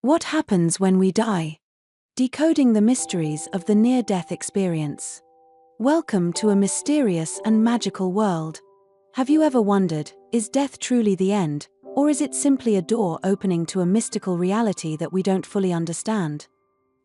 What happens when we die? Decoding the mysteries of the near-death experience. Welcome to a mysterious and magical world. Have you ever wondered, is death truly the end, or is it simply a door opening to a mystical reality that we don't fully understand?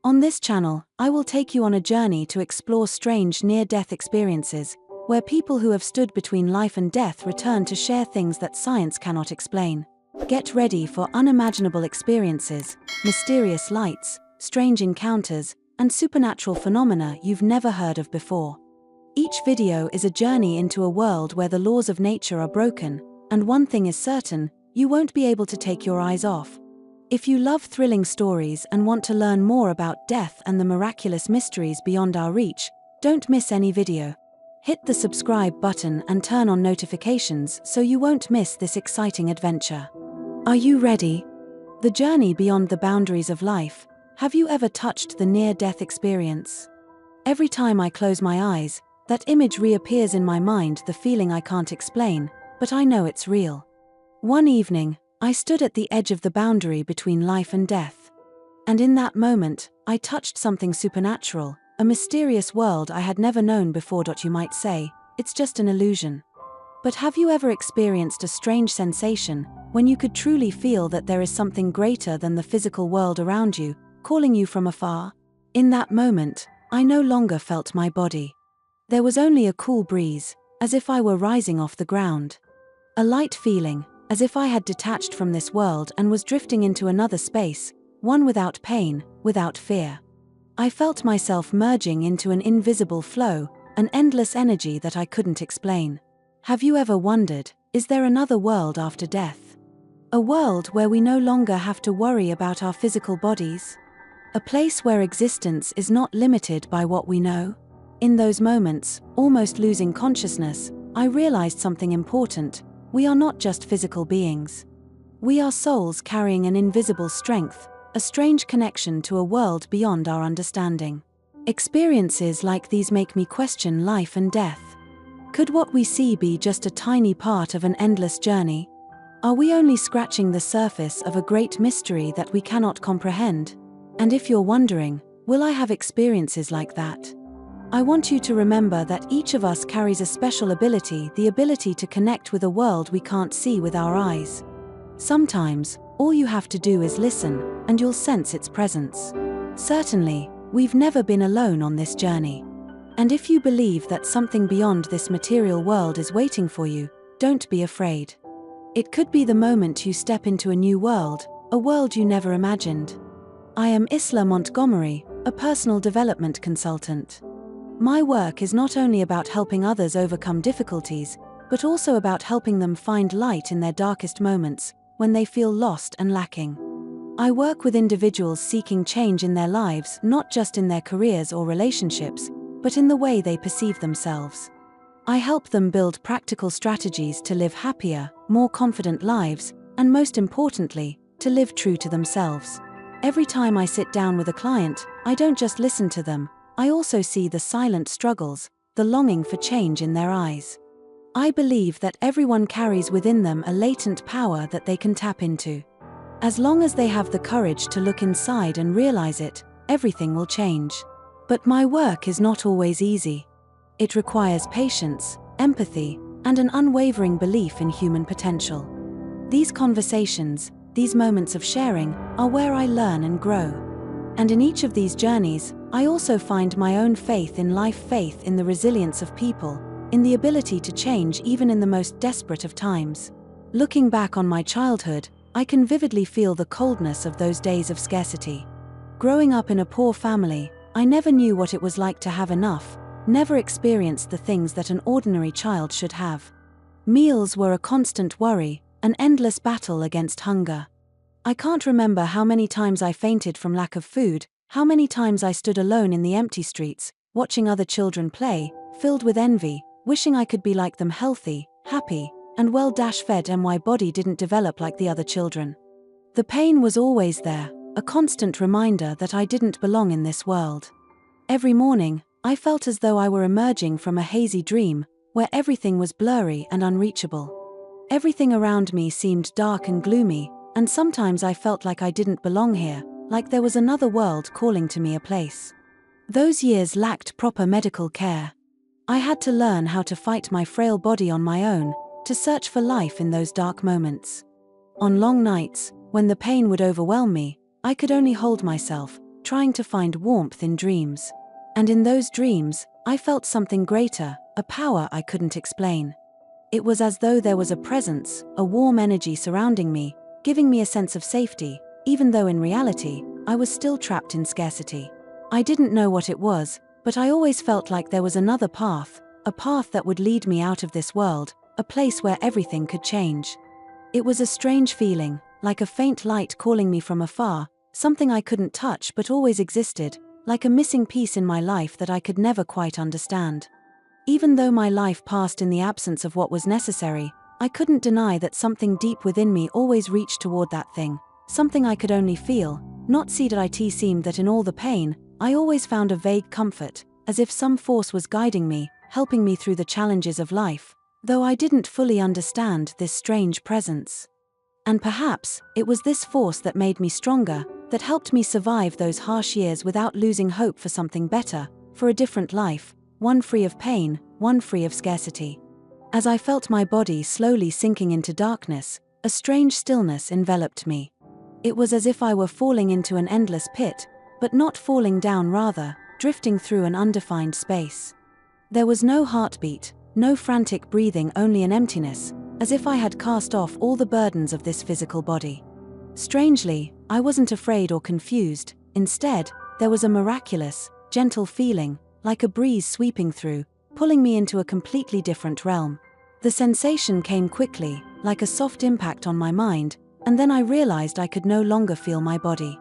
On this channel, I will take you on a journey to explore strange near-death experiences, where people who have stood between life and death return to share things that science cannot explain. Get ready for unimaginable experiences, mysterious lights, strange encounters, and supernatural phenomena you've never heard of before. Each video is a journey into a world where the laws of nature are broken, and one thing is certain, you won't be able to take your eyes off. If you love thrilling stories and want to learn more about death and the miraculous mysteries beyond our reach, don't miss any video. Hit the subscribe button and turn on notifications so you won't miss this exciting adventure. Are you ready? The journey beyond the boundaries of life. Have you ever touched the near-death experience? Every time I close my eyes, that image reappears in my mind, the feeling I can't explain, but I know it's real. One evening, I stood at the edge of the boundary between life and death. And in that moment, I touched something supernatural, a mysterious world I had never known before. You might say, it's just an illusion. But have you ever experienced a strange sensation, when you could truly feel that there is something greater than the physical world around you, calling you from afar? In that moment, I no longer felt my body. There was only a cool breeze, as if I were rising off the ground. A light feeling, as if I had detached from this world and was drifting into another space, one without pain, without fear. I felt myself merging into an invisible flow, an endless energy that I couldn't explain. Have you ever wondered, is there another world after death? A world where we no longer have to worry about our physical bodies? A place where existence is not limited by what we know? In those moments, almost losing consciousness, I realized something important. We are not just physical beings. We are souls carrying an invisible strength, a strange connection to a world beyond our understanding. Experiences like these make me question life and death. Could what we see be just a tiny part of an endless journey? Are we only scratching the surface of a great mystery that we cannot comprehend? And if you're wondering, will I have experiences like that? I want you to remember that each of us carries a special ability, the ability to connect with a world we can't see with our eyes. Sometimes, all you have to do is listen, and you'll sense its presence. Certainly, we've never been alone on this journey. And if you believe that something beyond this material world is waiting for you, don't be afraid. It could be the moment you step into a new world, a world you never imagined. I am Isla Montgomery, a personal development consultant. My work is not only about helping others overcome difficulties, but also about helping them find light in their darkest moments, when they feel lost and lacking. I work with individuals seeking change in their lives, not just in their careers or relationships, but in the way they perceive themselves. I help them build practical strategies to live happier, more confident lives, and most importantly, to live true to themselves. Every time I sit down with a client, I don't just listen to them, I also see the silent struggles, the longing for change in their eyes. I believe that everyone carries within them a latent power that they can tap into. As long as they have the courage to look inside and realize it, everything will change. But my work is not always easy. It requires patience, empathy, and an unwavering belief in human potential. These conversations, these moments of sharing, are where I learn and grow. And in each of these journeys, I also find my own faith in life, faith in the resilience of people, in the ability to change even in the most desperate of times. Looking back on my childhood, I can vividly feel the coldness of those days of scarcity. Growing up in a poor family, I never knew what it was like to have enough, never experienced the things that an ordinary child should have. Meals were a constant worry, an endless battle against hunger. I can't remember how many times I fainted from lack of food, how many times I stood alone in the empty streets, watching other children play, filled with envy, wishing I could be like them, healthy, happy, and well-fed, and my body didn't develop like the other children. The pain was always there, a constant reminder that I didn't belong in this world. Every morning, I felt as though I were emerging from a hazy dream, where everything was blurry and unreachable. Everything around me seemed dark and gloomy, and sometimes I felt like I didn't belong here, like there was another world calling to me a place. Those years lacked proper medical care. I had to learn how to fight my frail body on my own, to search for life in those dark moments. On long nights, when the pain would overwhelm me, I could only hold myself, trying to find warmth in dreams. And in those dreams, I felt something greater, a power I couldn't explain. It was as though there was a presence, a warm energy surrounding me, giving me a sense of safety, even though in reality, I was still trapped in scarcity. I didn't know what it was, but I always felt like there was another path, a path that would lead me out of this world, a place where everything could change. It was a strange feeling, like a faint light calling me from afar, something I couldn't touch but always existed, like a missing piece in my life that I could never quite understand. Even though my life passed in the absence of what was necessary, I couldn't deny that something deep within me always reached toward that thing, something I could only feel, not see. It seemed that in all the pain, I always found a vague comfort, as if some force was guiding me, helping me through the challenges of life, though I didn't fully understand this strange presence. And perhaps, it was this force that made me stronger, that helped me survive those harsh years without losing hope for something better, for a different life, one free of pain, one free of scarcity. As I felt my body slowly sinking into darkness, a strange stillness enveloped me. It was as if I were falling into an endless pit, but not falling down, rather, drifting through an undefined space. There was no heartbeat, no frantic breathing, only an emptiness, as if I had cast off all the burdens of this physical body. Strangely, I wasn't afraid or confused. Instead, there was a miraculous, gentle feeling, like a breeze sweeping through, pulling me into a completely different realm. The sensation came quickly, like a soft impact on my mind, and then I realized I could no longer feel my body.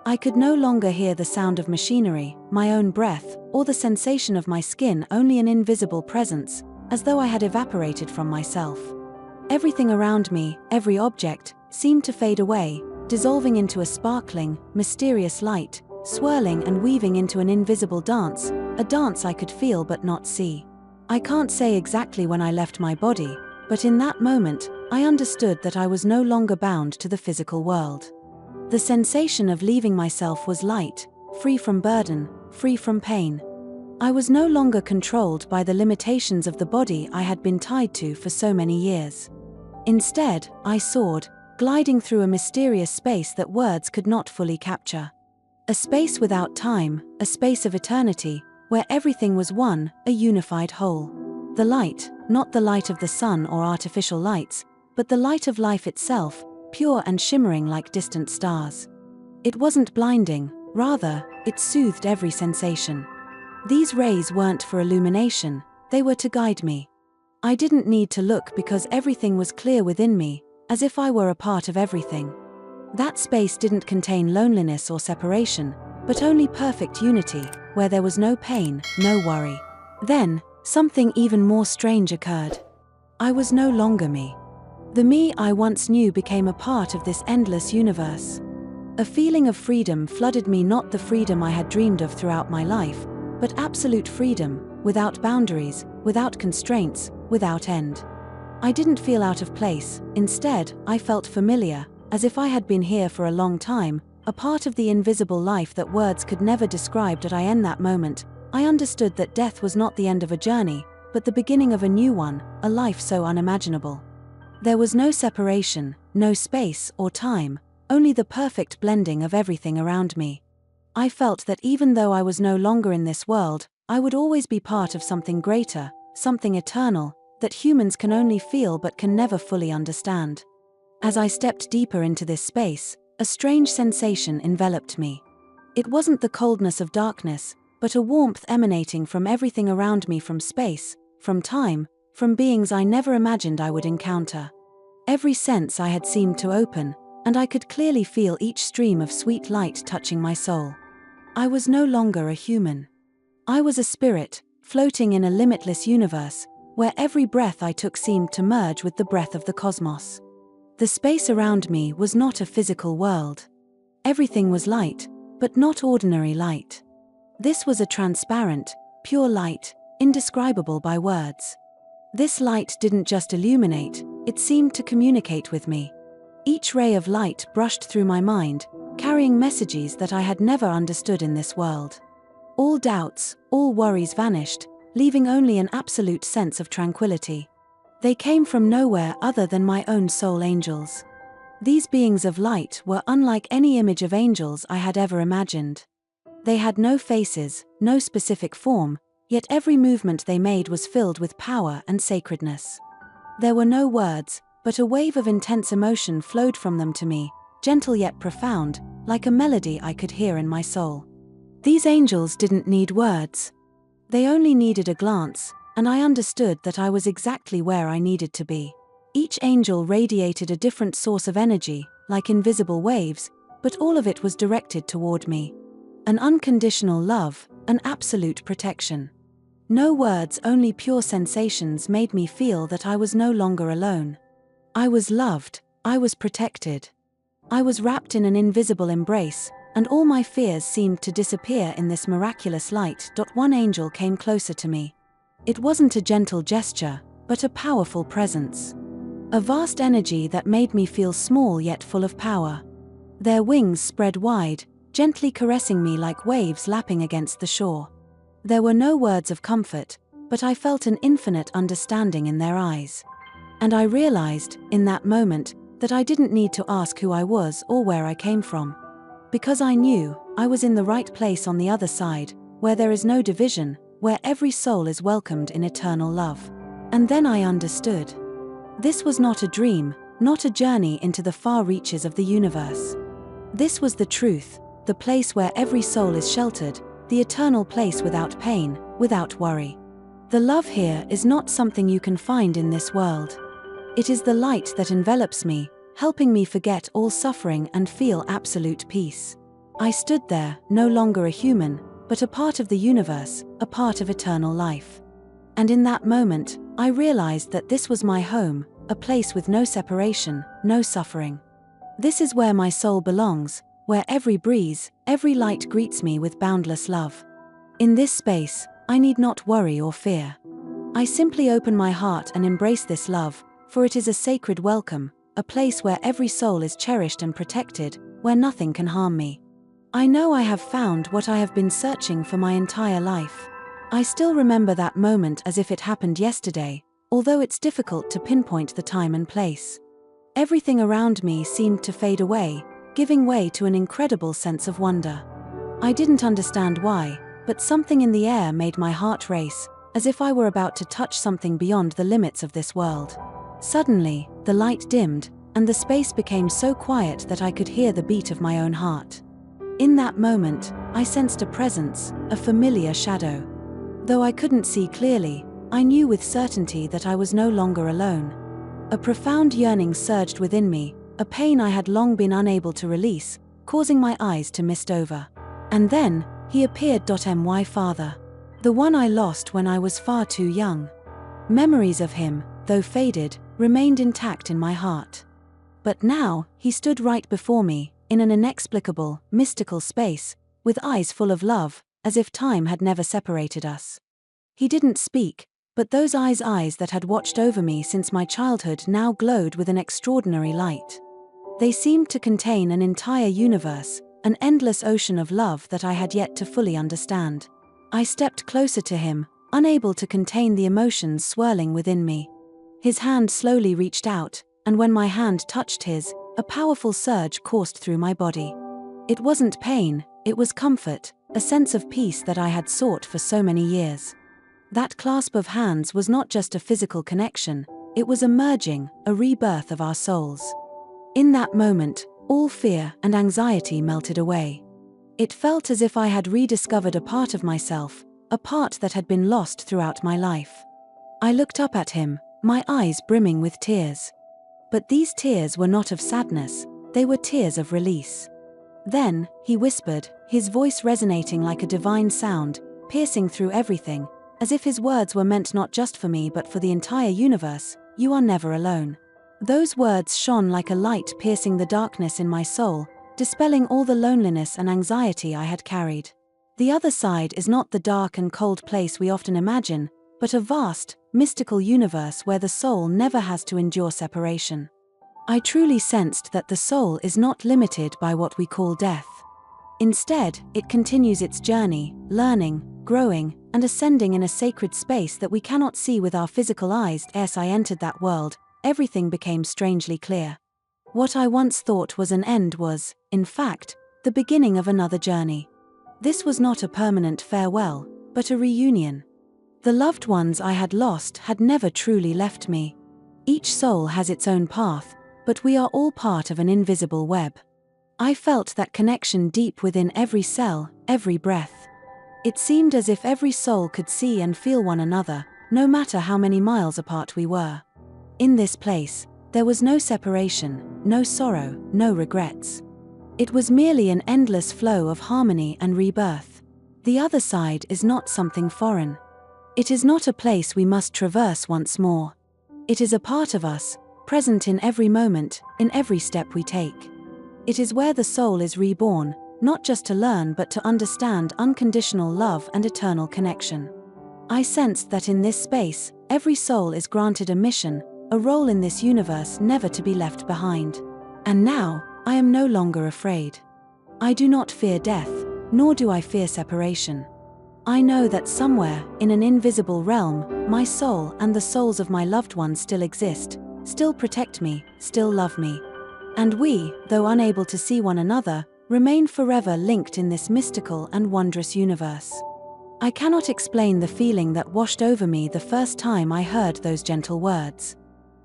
I could no longer hear the sound of machinery, my own breath, or the sensation of my skin, only an invisible presence, as though I had evaporated from myself. Everything around me, every object, seemed to fade away, dissolving into a sparkling, mysterious light, swirling and weaving into an invisible dance, a dance I could feel but not see. I can't say exactly when I left my body, but in that moment, I understood that I was no longer bound to the physical world. The sensation of leaving myself was light, free from burden, free from pain. I was no longer controlled by the limitations of the body I had been tied to for so many years. Instead, I soared, gliding through a mysterious space that words could not fully capture. A space without time, a space of eternity, where everything was one, a unified whole. The light, not the light of the sun or artificial lights, but the light of life itself, pure and shimmering like distant stars. It wasn't blinding, rather, it soothed every sensation. These rays weren't for illumination, they were to guide me. I didn't need to look because everything was clear within me, as if I were a part of everything. That space didn't contain loneliness or separation, but only perfect unity, where there was no pain, no worry. Then, something even more strange occurred. I was no longer me. The me I once knew became a part of this endless universe. A feeling of freedom flooded me, not the freedom I had dreamed of throughout my life, but absolute freedom, without boundaries, without constraints, without end. I didn't feel out of place, instead, I felt familiar, as if I had been here for a long time, a part of the invisible life that words could never describe. In that moment, I understood that death was not the end of a journey, but the beginning of a new one, a life so unimaginable. There was no separation, no space or time, only the perfect blending of everything around me. I felt that even though I was no longer in this world, I would always be part of something greater, something eternal, that humans can only feel but can never fully understand. As I stepped deeper into this space, a strange sensation enveloped me. It wasn't the coldness of darkness, but a warmth emanating from everything around me, from space, from time, from beings I never imagined I would encounter. Every sense I had seemed to open, and I could clearly feel each stream of sweet light touching my soul. I was no longer a human. I was a spirit, floating in a limitless universe, where every breath I took seemed to merge with the breath of the cosmos. The space around me was not a physical world. Everything was light, but not ordinary light. This was a transparent, pure light, indescribable by words. This light didn't just illuminate, it seemed to communicate with me. Each ray of light brushed through my mind, carrying messages that I had never understood in this world. All doubts, all worries vanished, leaving only an absolute sense of tranquility. They came from nowhere other than my own soul angels. These beings of light were unlike any image of angels I had ever imagined. They had no faces, no specific form, yet every movement they made was filled with power and sacredness. There were no words, but a wave of intense emotion flowed from them to me, gentle yet profound, like a melody I could hear in my soul. These angels didn't need words. They only needed a glance, and I understood that I was exactly where I needed to be. Each angel radiated a different source of energy, like invisible waves, but all of it was directed toward me. An unconditional love, an absolute protection. No words, only pure sensations made me feel that I was no longer alone. I was loved, I was protected. I was wrapped in an invisible embrace, and all my fears seemed to disappear in this miraculous light. One angel came closer to me. It wasn't a gentle gesture, but a powerful presence. A vast energy that made me feel small yet full of power. Their wings spread wide, gently caressing me like waves lapping against the shore. There were no words of comfort, but I felt an infinite understanding in their eyes. And I realized, in that moment, that I didn't need to ask who I was or where I came from. Because I knew, I was in the right place on the other side, where there is no division, where every soul is welcomed in eternal love. And then I understood. This was not a dream, not a journey into the far reaches of the universe. This was the truth, the place where every soul is sheltered, the eternal place without pain, without worry. The love here is not something you can find in this world. It is the light that envelops me, helping me forget all suffering and feel absolute peace. I stood there, no longer a human, but a part of the universe, a part of eternal life. And in that moment, I realized that this was my home, a place with no separation, no suffering. This is where my soul belongs, where every breeze, every light greets me with boundless love. In this space, I need not worry or fear. I simply open my heart and embrace this love, for it is a sacred welcome, a place where every soul is cherished and protected, where nothing can harm me. I know I have found what I have been searching for my entire life. I still remember that moment as if it happened yesterday, although it's difficult to pinpoint the time and place. Everything around me seemed to fade away, giving way to an incredible sense of wonder. I didn't understand why, but something in the air made my heart race, as if I were about to touch something beyond the limits of this world. Suddenly, the light dimmed, and the space became so quiet that I could hear the beat of my own heart. In that moment, I sensed a presence, a familiar shadow. Though I couldn't see clearly, I knew with certainty that I was no longer alone. A profound yearning surged within me, a pain I had long been unable to release, causing my eyes to mist over. And then, he appeared. My father. The one I lost when I was far too young. Memories of him, though faded, remained intact in my heart. But now, he stood right before me, in an inexplicable, mystical space, with eyes full of love, as if time had never separated us. He didn't speak, but those eyes that had watched over me since my childhood now glowed with an extraordinary light. They seemed to contain an entire universe, an endless ocean of love that I had yet to fully understand. I stepped closer to him, unable to contain the emotions swirling within me. His hand slowly reached out, and when my hand touched his, a powerful surge coursed through my body. It wasn't pain, it was comfort, a sense of peace that I had sought for so many years. That clasp of hands was not just a physical connection, it was a merging, a rebirth of our souls. In that moment, all fear and anxiety melted away. It felt as if I had rediscovered a part of myself, a part that had been lost throughout my life. I looked up at him, my eyes brimming with tears. But these tears were not of sadness, they were tears of release. Then, he whispered, his voice resonating like a divine sound, piercing through everything, as if his words were meant not just for me but for the entire universe, "You are never alone." Those words shone like a light piercing the darkness in my soul, dispelling all the loneliness and anxiety I had carried. The other side is not the dark and cold place we often imagine, but a vast, mystical universe where the soul never has to endure separation. I truly sensed that the soul is not limited by what we call death. Instead, it continues its journey, learning, growing, and ascending in a sacred space that we cannot see with our physical eyes. As I entered that world, everything became strangely clear. What I once thought was an end was, in fact, the beginning of another journey. This was not a permanent farewell, but a reunion. The loved ones I had lost had never truly left me. Each soul has its own path, but we are all part of an invisible web. I felt that connection deep within every cell, every breath. It seemed as if every soul could see and feel one another, no matter how many miles apart we were. In this place, there was no separation, no sorrow, no regrets. It was merely an endless flow of harmony and rebirth. The other side is not something foreign. It is not a place we must traverse once more. It is a part of us, present in every moment, in every step we take. It is where the soul is reborn, not just to learn but to understand unconditional love and eternal connection. I sensed that in this space, every soul is granted a mission, a role in this universe never to be left behind. And now, I am no longer afraid. I do not fear death, nor do I fear separation. I know that somewhere, in an invisible realm, my soul and the souls of my loved ones still exist, still protect me, still love me. And we, though unable to see one another, remain forever linked in this mystical and wondrous universe. I cannot explain the feeling that washed over me the first time I heard those gentle words.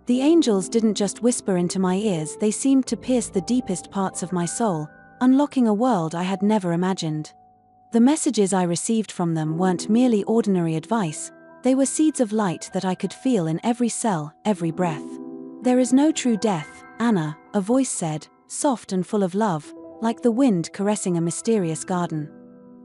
The angels didn't just whisper into my ears, they seemed to pierce the deepest parts of my soul, unlocking a world I had never imagined. The messages I received from them weren't merely ordinary advice, they were seeds of light that I could feel in every cell, every breath. There is no true death, Anna, a voice said, soft and full of love, like the wind caressing a mysterious garden.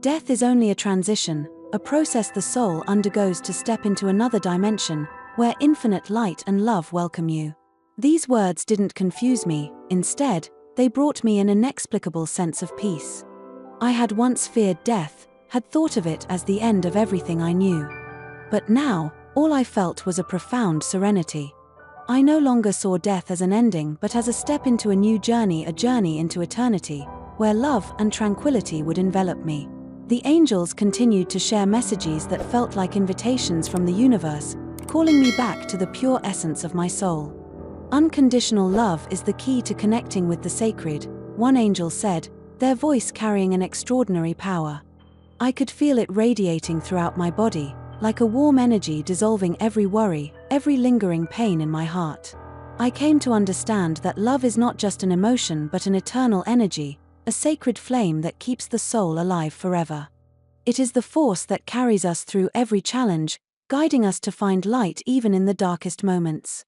Death is only a transition, a process the soul undergoes to step into another dimension, where infinite light and love welcome you. These words didn't confuse me, instead, they brought me an inexplicable sense of peace. I had once feared death, had thought of it as the end of everything I knew. But now, all I felt was a profound serenity. I no longer saw death as an ending but as a step into a new journey, a journey into eternity, where love and tranquility would envelop me. The angels continued to share messages that felt like invitations from the universe, calling me back to the pure essence of my soul. Unconditional love is the key to connecting with the sacred, one angel said, their voice carrying an extraordinary power. I could feel it radiating throughout my body, like a warm energy dissolving every worry, every lingering pain in my heart. I came to understand that love is not just an emotion but an eternal energy, a sacred flame that keeps the soul alive forever. It is the force that carries us through every challenge, guiding us to find light even in the darkest moments.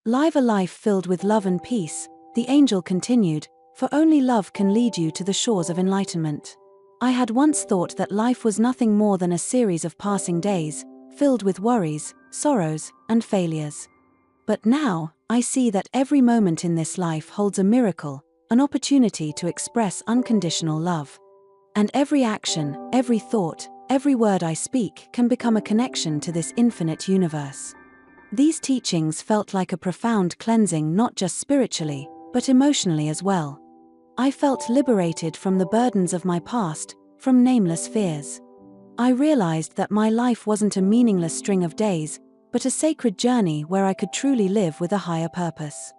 Live a life filled with love and peace, the angel continued, for only love can lead you to the shores of enlightenment. I had once thought that life was nothing more than a series of passing days, filled with worries, sorrows, and failures. But now, I see that every moment in this life holds a miracle, an opportunity to express unconditional love. And every action, every thought, every word I speak can become a connection to this infinite universe. These teachings felt like a profound cleansing not just spiritually, but emotionally as well. I felt liberated from the burdens of my past, from nameless fears. I realized that my life wasn't a meaningless string of days, but a sacred journey where I could truly live with a higher purpose.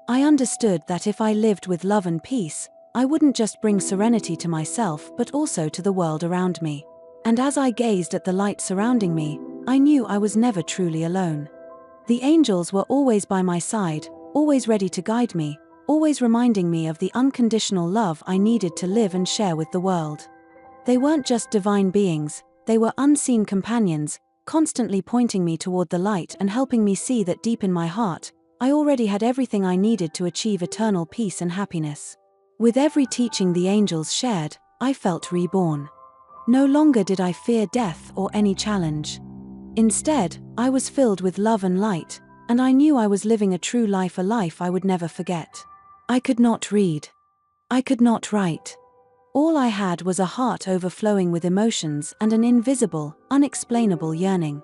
I understood that if I lived with love and peace, I wouldn't just bring serenity to myself but also to the world around me. And as I gazed at the light surrounding me, I knew I was never truly alone. The angels were always by my side, always ready to guide me, always reminding me of the unconditional love I needed to live and share with the world. They weren't just divine beings, they were unseen companions, constantly pointing me toward the light and helping me see that deep in my heart, I already had everything I needed to achieve eternal peace and happiness. With every teaching the angels shared, I felt reborn. No longer did I fear death or any challenge. Instead, I was filled with love and light, and I knew I was living a true life, a life I would never forget. I could not read. I could not write. All I had was a heart overflowing with emotions and an invisible, unexplainable yearning.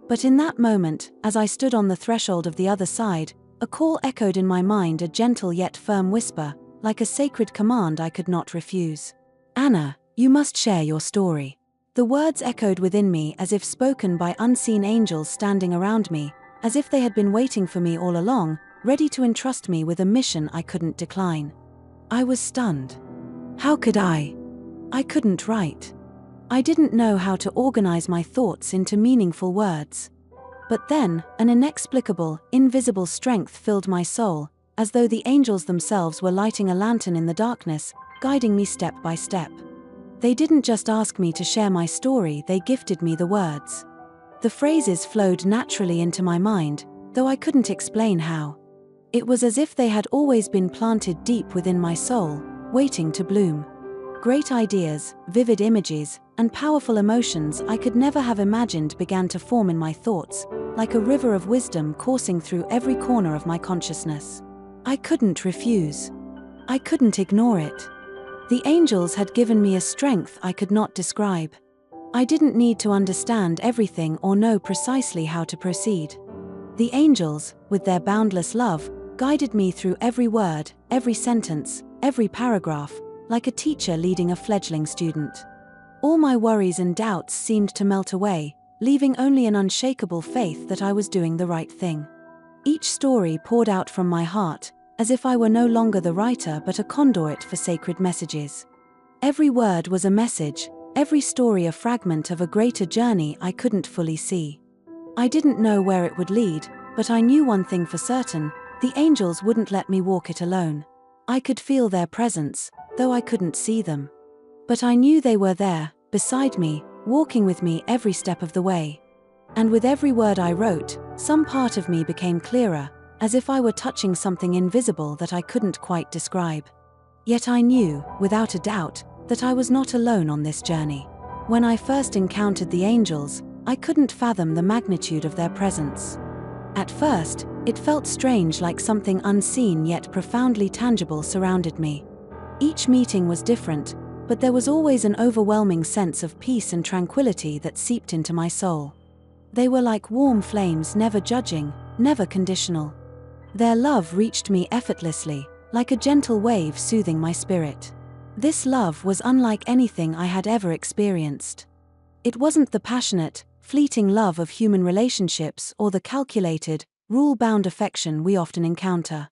But in that moment, as I stood on the threshold of the other side, A call echoed in my mind, a gentle yet firm whisper, like a sacred command I could not refuse. Anna, you must share your story. The words echoed within me as if spoken by unseen angels standing around me, as if they had been waiting for me all along, ready to entrust me with a mission I couldn't decline. I was stunned. How could I? I couldn't write. I didn't know how to organize my thoughts into meaningful words. But then, an inexplicable, invisible strength filled my soul, as though the angels themselves were lighting a lantern in the darkness, guiding me step by step. They didn't just ask me to share my story, they gifted me the words. The phrases flowed naturally into my mind, though I couldn't explain how. It was as if they had always been planted deep within my soul, waiting to bloom. Great ideas, vivid images, and powerful emotions I could never have imagined began to form in my thoughts, like a river of wisdom coursing through every corner of my consciousness. I couldn't refuse. I couldn't ignore it. The angels had given me a strength I could not describe. I didn't need to understand everything or know precisely how to proceed. The angels, with their boundless love, guided me through every word, every sentence, every paragraph, like a teacher leading a fledgling student. All my worries and doubts seemed to melt away, leaving only an unshakable faith that I was doing the right thing. Each story poured out from my heart, as if I were no longer the writer but a conduit for sacred messages. Every word was a message, every story a fragment of a greater journey I couldn't fully see. I didn't know where it would lead, but I knew one thing for certain: the angels wouldn't let me walk it alone. I could feel their presence, though I couldn't see them. But I knew they were there, beside me, walking with me every step of the way. And with every word I wrote, some part of me became clearer, as if I were touching something invisible that I couldn't quite describe. Yet I knew, without a doubt, that I was not alone on this journey. When I first encountered the angels, I couldn't fathom the magnitude of their presence. At first, it felt strange, like something unseen yet profoundly tangible surrounded me. Each meeting was different, but there was always an overwhelming sense of peace and tranquility that seeped into my soul. They were like warm flames, never judging, never conditional. Their love reached me effortlessly, like a gentle wave soothing my spirit. This love was unlike anything I had ever experienced. It wasn't the passionate, fleeting love of human relationships or the calculated, rule-bound affection we often encounter.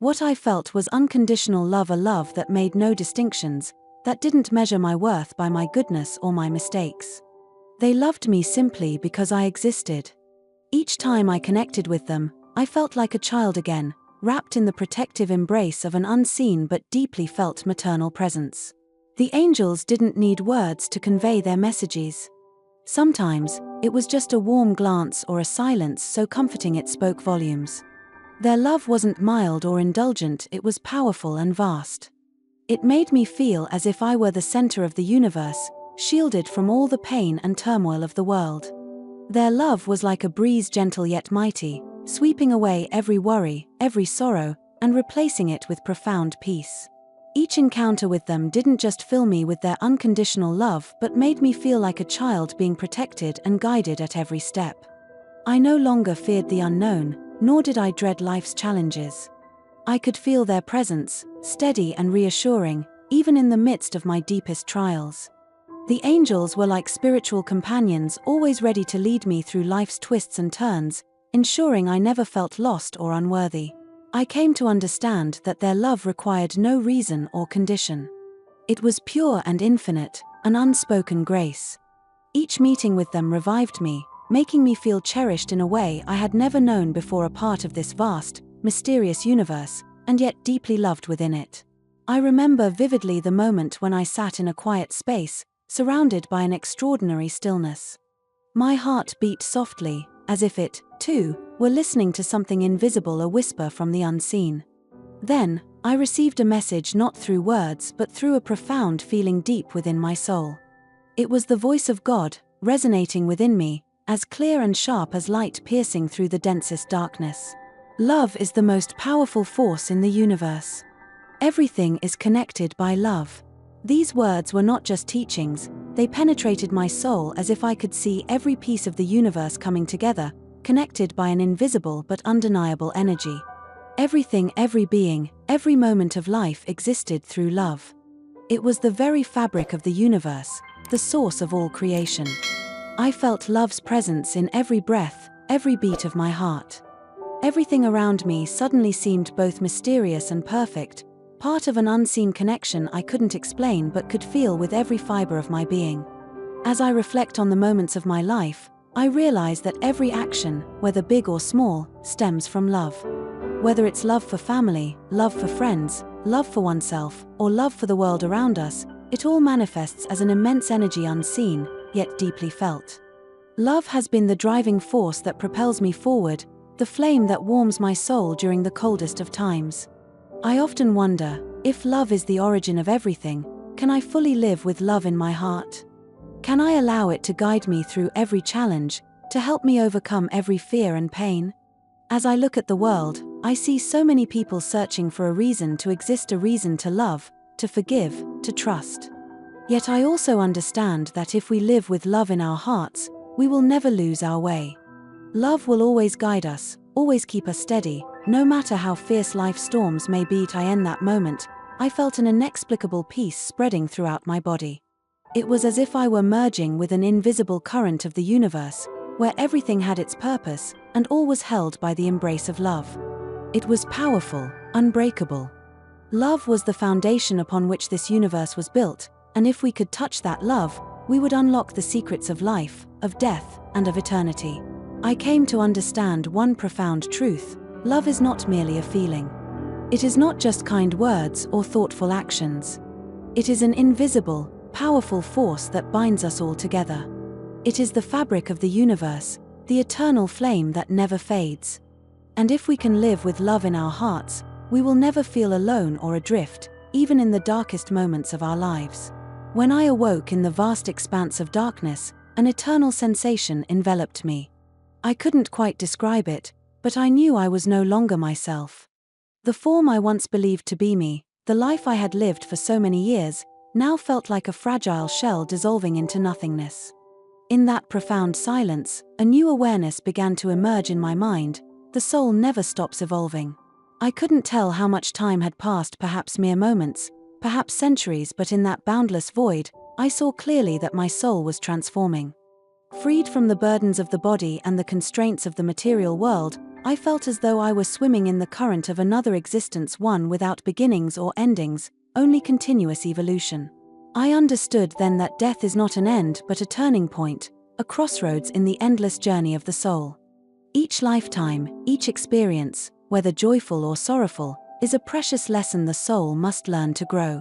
What I felt was unconditional love, a love that made no distinctions, that didn't measure my worth by my goodness or my mistakes. They loved me simply because I existed. Each time I connected with them, I felt like a child again, wrapped in the protective embrace of an unseen but deeply felt maternal presence. The angels didn't need words to convey their messages. Sometimes, it was just a warm glance or a silence so comforting it spoke volumes. Their love wasn't mild or indulgent, it was powerful and vast. It made me feel as if I were the center of the universe, shielded from all the pain and turmoil of the world. Their love was like a breeze, gentle yet mighty, sweeping away every worry, every sorrow, and replacing it with profound peace. Each encounter with them didn't just fill me with their unconditional love but made me feel like a child being protected and guided at every step. I no longer feared the unknown, nor did I dread life's challenges. I could feel their presence, steady and reassuring, even in the midst of my deepest trials. The angels were like spiritual companions, always ready to lead me through life's twists and turns, ensuring I never felt lost or unworthy. I came to understand that their love required no reason or condition. It was pure and infinite, an unspoken grace. Each meeting with them revived me, making me feel cherished in a way I had never known before, a part of this vast, mysterious universe, and yet deeply loved within it. I remember vividly the moment when I sat in a quiet space, surrounded by an extraordinary stillness. My heart beat softly, as if it, too, were listening to something invisible, a whisper from the unseen. Then, I received a message, not through words but through a profound feeling deep within my soul. It was the voice of God, resonating within me, as clear and sharp as light piercing through the densest darkness. Love is the most powerful force in the universe. Everything is connected by love. These words were not just teachings, they penetrated my soul as if I could see every piece of the universe coming together, connected by an invisible but undeniable energy. Everything, every being, every moment of life existed through love. It was the very fabric of the universe, the source of all creation. I felt love's presence in every breath, every beat of my heart. Everything around me suddenly seemed both mysterious and perfect, part of an unseen connection I couldn't explain but could feel with every fiber of my being. As I reflect on the moments of my life, I realize that every action, whether big or small, stems from love. Whether it's love for family, love for friends, love for oneself, or love for the world around us, it all manifests as an immense energy unseen, yet deeply felt. Love has been the driving force that propels me forward, the flame that warms my soul during the coldest of times. I often wonder, if love is the origin of everything, can I fully live with love in my heart? Can I allow it to guide me through every challenge, to help me overcome every fear and pain? As I look at the world, I see so many people searching for a reason to exist, a reason to love, to forgive, to trust. Yet I also understand that if we live with love in our hearts, we will never lose our way. Love will always guide us, always keep us steady, no matter how fierce life storms may beat. In that moment, I felt an inexplicable peace spreading throughout my body. It was as if I were merging with an invisible current of the universe, where everything had its purpose, and all was held by the embrace of love. It was powerful, unbreakable. Love was the foundation upon which this universe was built, and if we could touch that love, we would unlock the secrets of life, of death, and of eternity. I came to understand one profound truth: love is not merely a feeling. It is not just kind words or thoughtful actions. It is an invisible, powerful force that binds us all together. It is the fabric of the universe, the eternal flame that never fades. And if we can live with love in our hearts, we will never feel alone or adrift, even in the darkest moments of our lives. When I awoke in the vast expanse of darkness, an eternal sensation enveloped me. I couldn't quite describe it, but I knew I was no longer myself. The form I once believed to be me, the life I had lived for so many years, now felt like a fragile shell dissolving into nothingness. In that profound silence, a new awareness began to emerge in my mind: the soul never stops evolving. I couldn't tell how much time had passed, perhaps mere moments, perhaps centuries, but in that boundless void, I saw clearly that my soul was transforming. Freed from the burdens of the body and the constraints of the material world, I felt as though I were swimming in the current of another existence, one without beginnings or endings, only continuous evolution. I understood then that death is not an end but a turning point, a crossroads in the endless journey of the soul. Each lifetime, each experience, whether joyful or sorrowful, is a precious lesson the soul must learn to grow.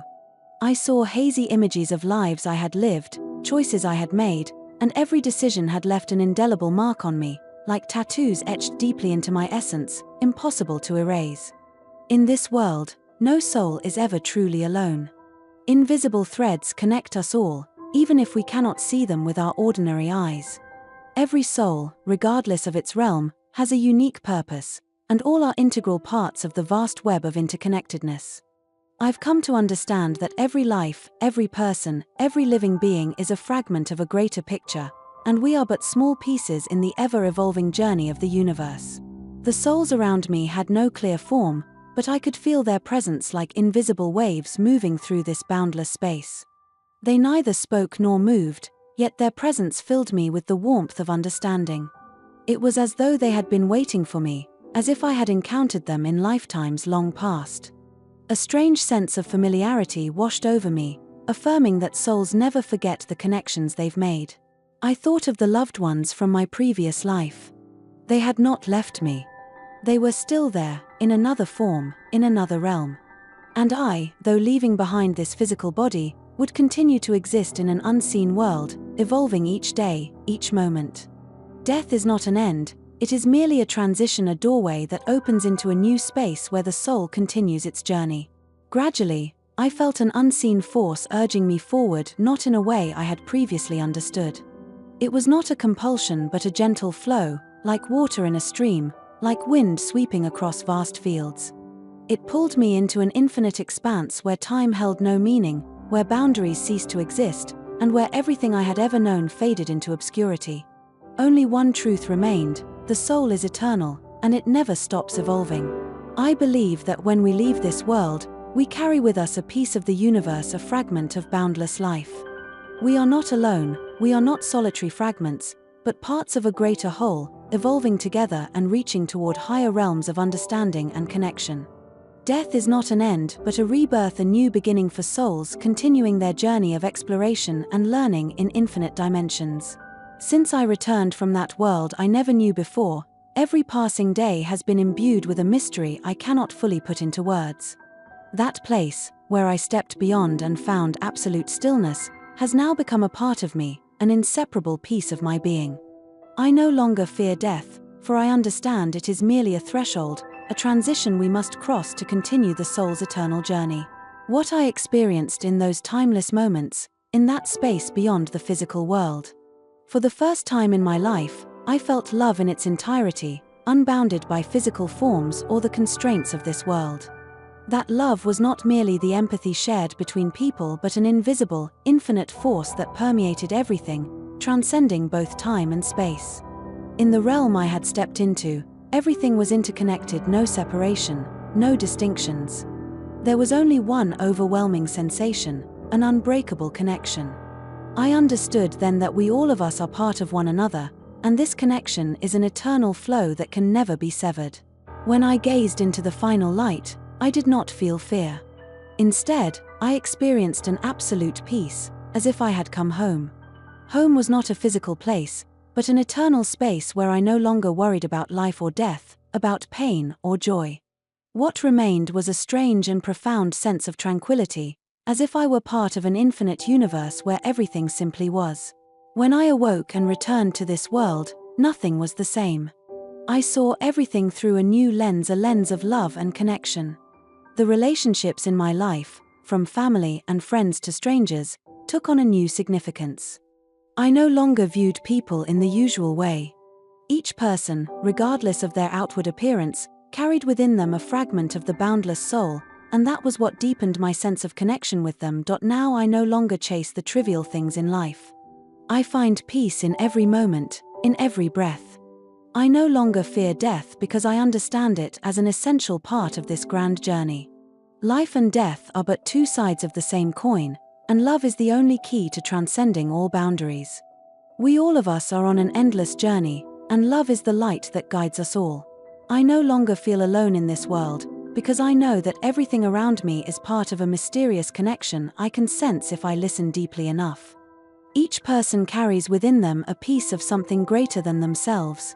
I saw hazy images of lives I had lived, choices I had made, and every decision had left an indelible mark on me, like tattoos etched deeply into my essence, impossible to erase. In this world, no soul is ever truly alone. Invisible threads connect us all, even if we cannot see them with our ordinary eyes. Every soul, regardless of its realm, has a unique purpose, and all are integral parts of the vast web of interconnectedness. I've come to understand that every life, every person, every living being is a fragment of a greater picture, and we are but small pieces in the ever-evolving journey of the universe. The souls around me had no clear form, but I could feel their presence like invisible waves moving through this boundless space. They neither spoke nor moved, yet their presence filled me with the warmth of understanding. It was as though they had been waiting for me, as if I had encountered them in lifetimes long past. A strange sense of familiarity washed over me, affirming that souls never forget the connections they've made. I thought of the loved ones from my previous life. They had not left me. They were still there, in another form, in another realm. And I, though leaving behind this physical body, would continue to exist in an unseen world, evolving each day, each moment. Death is not an end, it is merely a transition, a doorway that opens into a new space where the soul continues its journey. Gradually, I felt an unseen force urging me forward, not in a way I had previously understood. It was not a compulsion but a gentle flow, like water in a stream, like wind sweeping across vast fields. It pulled me into an infinite expanse where time held no meaning, where boundaries ceased to exist, and where everything I had ever known faded into obscurity. Only one truth remained: the soul is eternal, and it never stops evolving. I believe that when we leave this world, we carry with us a piece of the universe, a fragment of boundless life. We are not alone, we are not solitary fragments, but parts of a greater whole, evolving together and reaching toward higher realms of understanding and connection. Death is not an end, but a rebirth, a new beginning for souls continuing their journey of exploration and learning in infinite dimensions. Since I returned from that world I never knew before, every passing day has been imbued with a mystery I cannot fully put into words. That place, where I stepped beyond and found absolute stillness, has now become a part of me, an inseparable piece of my being. I no longer fear death, for I understand it is merely a threshold, a transition we must cross to continue the soul's eternal journey. What I experienced in those timeless moments, in that space beyond the physical world. For the first time in my life, I felt love in its entirety, unbounded by physical forms or the constraints of this world. That love was not merely the empathy shared between people, but an invisible, infinite force that permeated everything, transcending both time and space. In the realm I had stepped into, everything was interconnected, no separation, no distinctions. There was only one overwhelming sensation, an unbreakable connection. I understood then that we all of us are part of one another, and this connection is an eternal flow that can never be severed. When I gazed into the final light, I did not feel fear. Instead, I experienced an absolute peace, as if I had come home. Home was not a physical place, but an eternal space where I no longer worried about life or death, about pain or joy. What remained was a strange and profound sense of tranquility, as if I were part of an infinite universe where everything simply was. When I awoke and returned to this world, nothing was the same. I saw everything through a new lens, a lens of love and connection. The relationships in my life, from family and friends to strangers, took on a new significance. I no longer viewed people in the usual way. Each person, regardless of their outward appearance, carried within them a fragment of the boundless soul, and that was what deepened my sense of connection with them. Now I no longer chase the trivial things in life. I find peace in every moment, in every breath. I no longer fear death because I understand it as an essential part of this grand journey. Life and death are but two sides of the same coin, and love is the only key to transcending all boundaries. We all of us are on an endless journey, and love is the light that guides us all. I no longer feel alone in this world, because I know that everything around me is part of a mysterious connection I can sense if I listen deeply enough. Each person carries within them a piece of something greater than themselves.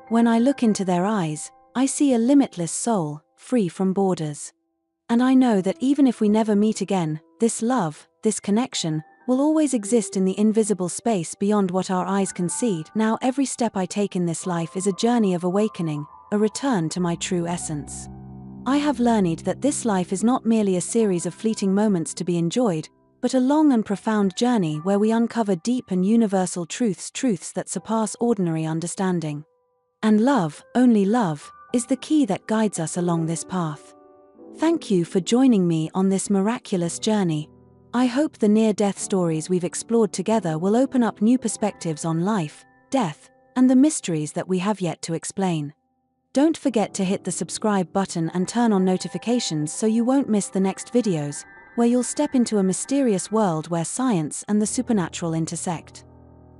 When I look into their eyes, I see a limitless soul, free from borders. And I know that even if we never meet again, this love, this connection, will always exist in the invisible space beyond what our eyes can see. Now every step I take in this life is a journey of awakening, a return to my true essence. I have learned that this life is not merely a series of fleeting moments to be enjoyed, but a long and profound journey where we uncover deep and universal truths that surpass ordinary understanding. And love, only love, is the key that guides us along this path. Thank you for joining me on this miraculous journey. I hope the near-death stories we've explored together will open up new perspectives on life, death, and the mysteries that we have yet to explain. Don't forget to hit the subscribe button and turn on notifications so you won't miss the next videos, where you'll step into a mysterious world where science and the supernatural intersect.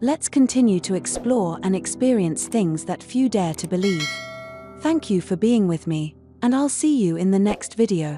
Let's continue to explore and experience things that few dare to believe. Thank you for being with me, and I'll see you in the next video.